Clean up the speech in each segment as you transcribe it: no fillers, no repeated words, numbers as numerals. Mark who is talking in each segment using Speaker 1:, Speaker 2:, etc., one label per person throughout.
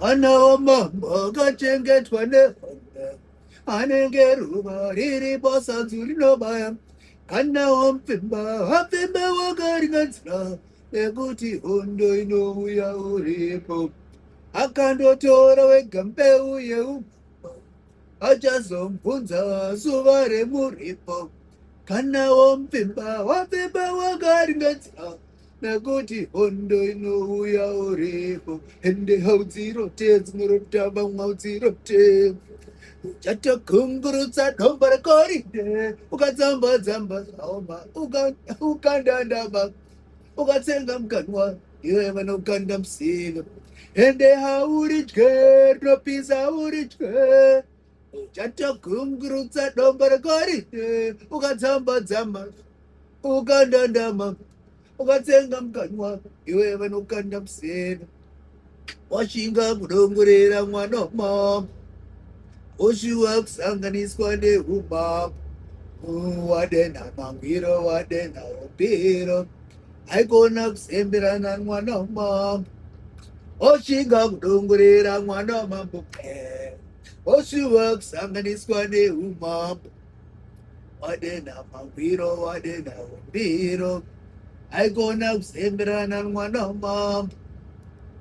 Speaker 1: Anaomama kachengetwa nehonda anenge ruva riri bosanzu rinobaya kana wapfimba wakaringadzira nekuti hondo inouya uripo akandotora wega mbeu yeumama achazomubvunza zuva remuripo kana wapfimba wakaringadzira nekuti hondo inouya uripo ende haudzirote dzinorotava mwaudzirote uchatokungurutsa dombo rekoridhe ukadzamba-dzamba zvaoma ukandandama ukatsenga mukanwa iwe vanokanda musino ende hauridye rinopisa hauridye uchatokungurutsa dombo rekoridhe ukadzamba-dzamba ukandandama ukatsenga mukanwa iwe vanokanda musino washinga kudongorera mwana wamama oshuwa kusanganiswa neumama wadenha mangwiro wadenha upiro aikona kusemberana mwana wamama oshinga kudongorera mwana wamambo oshuwa kusanganiswa neumama wadenha mangwiro wadenha upiro aikona kusemberana mwana wamama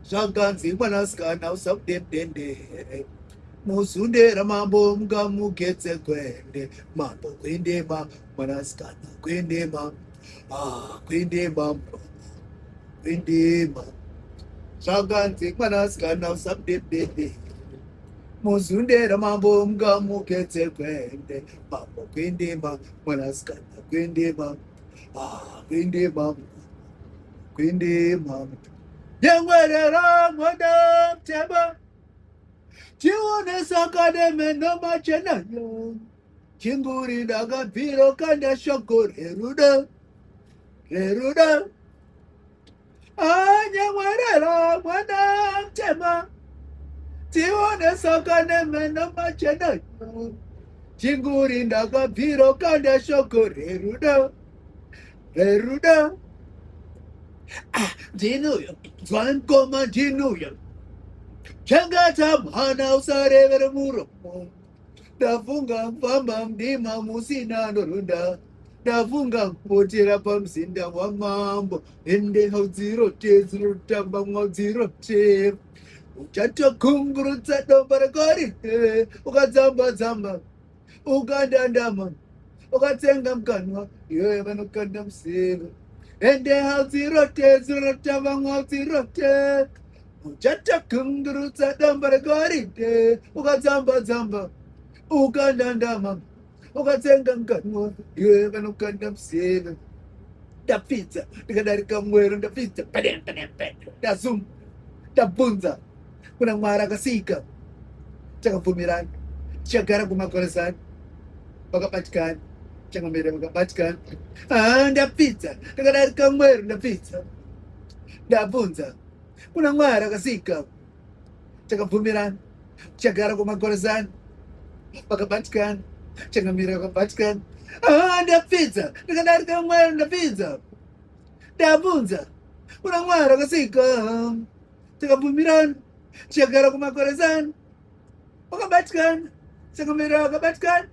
Speaker 1: zvakanzi mwanasikana usakudemdendere muzundera mambo mungamugetse kwende mambo kwendema mwanasikana kwendema kwendema kwendema zvakanzi mwanasikana usakudemdendere muzundera mambo mungamugetse kwende mambo kwendema mwanasikana kwendema kwendema kwendema nyengwerera mwana mtema chione sakademe nomachenayo chinguri ndakabviro kanda shoko rerudo nyengwerera mwana mtema chione sakademe nomachenayo chinguri ndakabviro kanda shoko rerudo ndinuyo zvankoma ndinuyo chengeta mwana usarevere muromo ndafunga mfamba mdima musina norunda ndafunga kupotera pamuzinda wamambo ende haudzirote dzinotamba mwaudzirote uchatokungurutsa dombo rekoridhe ukadzamba-dzamba ukandandama ukatsenga mukanwa iwe vanokanda musero ende haudzirote dzinotamba mwaudzirote uchatokungurutsa dombo rekoridhe ukadzamba-dzamba ukandandama ukatsenga mukanwa iwe vanokanda musero ndapfidza ndikadarika mwero ndapfidza ndazuma ndabvunza kuna mwari akasika takabvumirana tichagara kumakoresani vakabatikana changamere vakabatikana ndapfidza ndikadarika mwero ndapfidza ndabvunza kuna mwari akasika takabvumirana tichagara kumakoresani vakabatikana changamire vakabatikana ndapfidza ndikadarika mwero ndapfidza ndabvunza kuna mwari akasika takabvumirana tichagara kumakoresani vakabatikana changamire vakabatikana